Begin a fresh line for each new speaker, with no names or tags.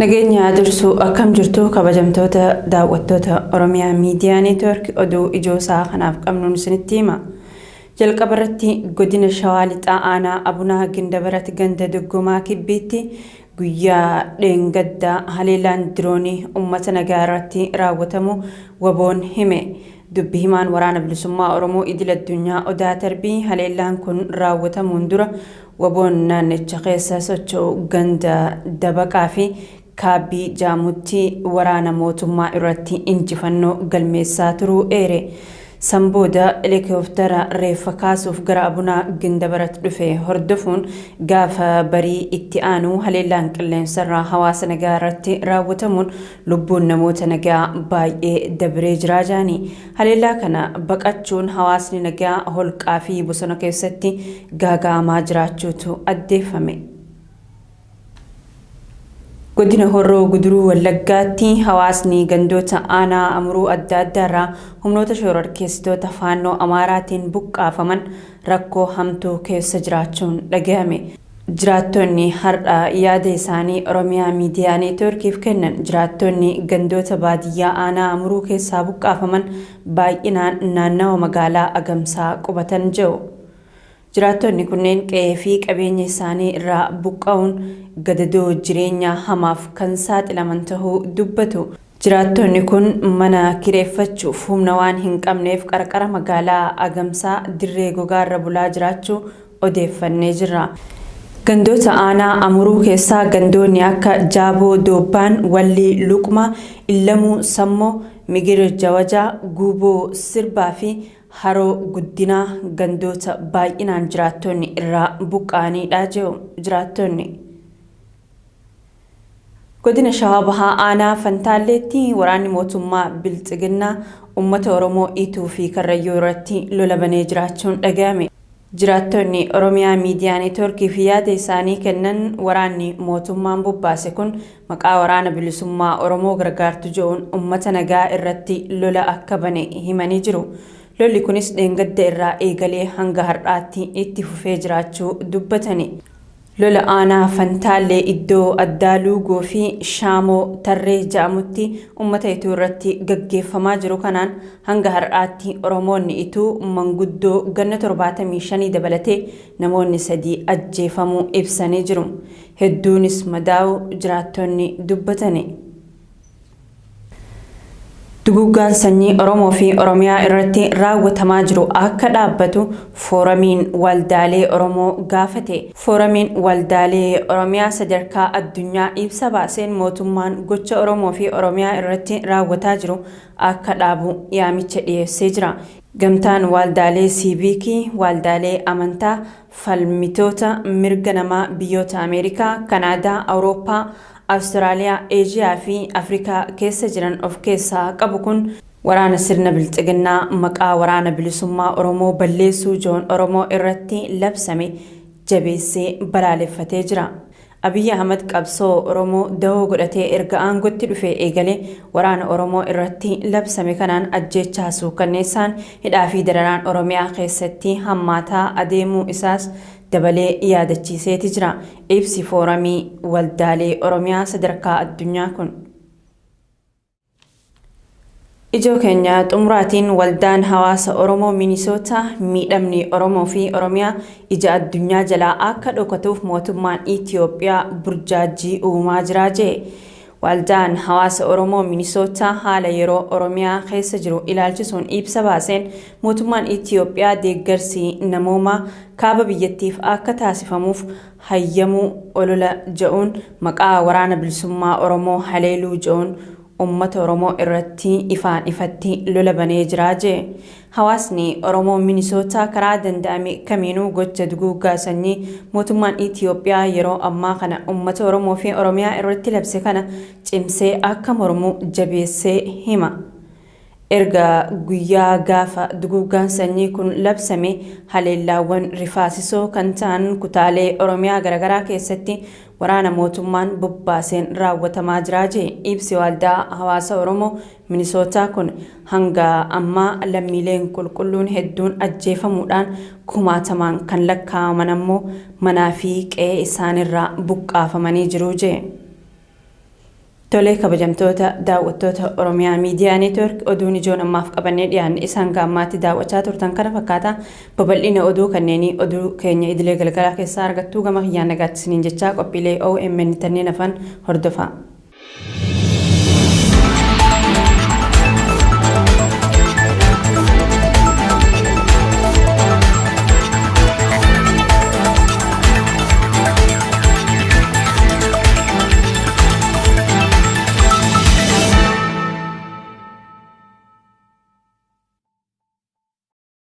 Nageenya dursu akkam jirtu kabajamtoota daawwattoota Oromiyaa Miidiyaa Neetwork oduu ijoo isaa kanaaf qabnuun isinitti hima. Jalqaba irratti godina Shawaa Lixaa Aanaa Abunaa Gindabarat ganda Duggumaa Kibbiitti guyyaa dheengaddaa haleelaan diroonii uummata nagaa irratti raawwatamu waboon hime. Dubbi himaan waraana bilisummaa Oromoo idil addunyaa Odaa Tarbii haleelaan kun raawwatamuun dura waboon naannicha keessa socho'u ganda Dabaqaa fi Kaabii Jaamutti waraana mootummaa irratti injifannoo galmeessaa turuu eere. Sambooda helikooftara reeffa kaasuuf gara Abunaa Gindabarat dhufe hordofuun gaafa barii itti aanu haleellaan qilleensarraa hawaasa nagaa irratti raawwatamuun lubbuun namoota nagaa baay'ee dabree jira jaani. Haleellaa kana baqachuun hawaasni nagaa holqaa fi bosona keessatti gaaga'amaa jiraachuutu addeeffame. Godina Horroo Guduruu Wallaggaatti hawaasni gandoota aanaa amuruu adda addaarraa humnoota shororkeessitoota faannoo Amaaraatiin buqqaafaman rakkoo hamtuu keessa jiraachuun dhagahame. Jiraattonni har'a yaada isaanii Oromiyaa Miidiyaa Neetworkiif kennan. Jiraattonni gandoota baadiyyaa aanaa amuruu keessaa buqqaafaman baay'inaan naannawa magaalaa Agamsaa qubatan jiru. Jiraattonni kunneen qe'ee fi qabeenya isaanii irraa buqqa'uun gadadoo jireenya hamaaf kan saaxilaman tahuu dubbatu. Jiraattonni kun mana kireeffachuuf humna waan hin qabneef qarqara magaalaa Agamsaa dirree gogaarra bulaa jiraachuu odeeffannee jirra. Gandoota aanaa amuruu keessaa gandoonni akka Jaaboo Doobbaan, Wallii Luqmaa, Illamuu Sammoo, Migir Jawajaa, Guuboo Sirbaa fi Haroo Guddinaa gandoota baay'inaan jiraattonni irraa buqqa'aniidha jiru. Jiraattonni godina Shawaa Bahaa aanaa Fantaalleetti waraanni mootummaa Bilxiginnaa uummata Oromoo Ituu fi Karrayyuu irratti lola banee jiraachuun dhagahame. Jiraattonni Oromiyaa Miidiyaa Neetworkiif yaada isaanii kennan waraanni mootummaan bobbaase kun maqaa waraana bilisummaa Oromoo gargaartu jedhuun uummata nagaa irratti lola akka bane himanii jiru. Lolli kunis dheengadda irraa eegalee hanga har'aatti itti fufee jiraachuu dubbatani. Lola aanaa Fantaallee iddoo addaa Luugoo fi Shaamoo Tarree Jaamutti uummata Ituu irratti gaggeeffamaa jiru kanaan hanga har'aatti Oromoonni Ituu manguddoo ganna 75 dabalatee namoonni 3 ajjeefamuu ibsanii jiru. Hedduunis madaa'uu jiraattonni dubbatani. Duguggaan sanyii Oromoo fi Oromiyaa irratti raawwatamaa jiru akka dhaabbatu fooramiin waldaalee Oromoo gaafate. Fooramiin waldaalee Oromiyaa sadarkaa addunyaa ibsa baaseen mootummaan gocha Oromoo fi Oromiyaa irratti raawwataa jiru akka dhaabu yaamicha dhiyeessee jira. Gamtaan waldaalee siiviikii, waldaalee amantaa, falmitoota mirga namaa biyyoota Ameerikaa, Kanaadaa, Awurooppaa, Austraaliyaa, Eeshiyaa fi Afrikaa keessa jiran of keessaa qabu kun waraana sirna Bilxiginnaa maqaa waraana bilisummaa Oromoo balleessuu jedhuun Oromoo irratti labsame jabeessee balaaleffatee jira. Abiy Ahmed qabsoo Oromoo dahoo godhatee erga aangootti dhufe eegalee waraana Oromoo irratti labsame kanaan ajjeechaa suukanneessaan hidhaa fi dararaan Oromiyaa keessatti hammaataa adeemuu isaas dabalee yaadachiiseeti jira. Ibsi fooramii waldaalee Oromiyaa sadarkaa addunyaa kun. Ijoo keenya xumuraatiin waldaan hawaasa Oromoo Minisoota miidhamni Oromoo fi Oromiyaa ija addunyaa jalaa akka dhokatuuf mootummaan Itiyoophiyaa burjaajii uumaa jira jedhe. Waldaan hawaasa Oromoo Minisoota haala yeroo Oromiyaa keessa jiru ilaalchisuun ibsa baaseen mootummaan Itiyoophiyaa deeggarsi namoomaa kaaba biyyattiif akka taasifamuuf hayyamuu olola jedhuun maqaa waraana bilisummaa Oromoo haleeluu jedhuun uummata Oromoo irratti ifaan ifatti lola banee jira jedhe. Hawaasni Oromoo Minisoota karaa danda'ame kamiinuu gocha duguggaa sanyii mootummaan Itiyoophiyaa yeroo ammaa kana uummata Oromoo fi Oromiyaa irratti labse kana cimsee akka mormu jabeessee hima. Erga guyyaa gaafa duguggaan sanyii kun labsame haleellaawwan rifaasisoo kan ta'an kutaalee Oromiyaa garagaraa keessatti waraana mootummaan bobbaaseen raawwatamaa jira jedhe. Ibsi waldaa hawaasa Oromoo Minisootaa kun hanga ammaa lammiileen qulqulluun hedduun ajjeefamuudhaan kumaatamaan kan lakkaa'aman ammoo manaa fi qe'ee isaanirraa buqqaafamanii jiru jedhe. Tolee kabajamtoota daawwattoota Oromiyaa Miidiyaa Neetwork oduun ijoon ammaaf qabannee dhiyaanne isaan gaammaatti daawwachaa turtan kana fakkaata. Babal'ina oduu kanneenii oduu keenya idilee galgalaa keessaa argattuu gama kiyyaan nagaatti isiniin jechaa qophiilee OMN tanneen afaan hordofaa.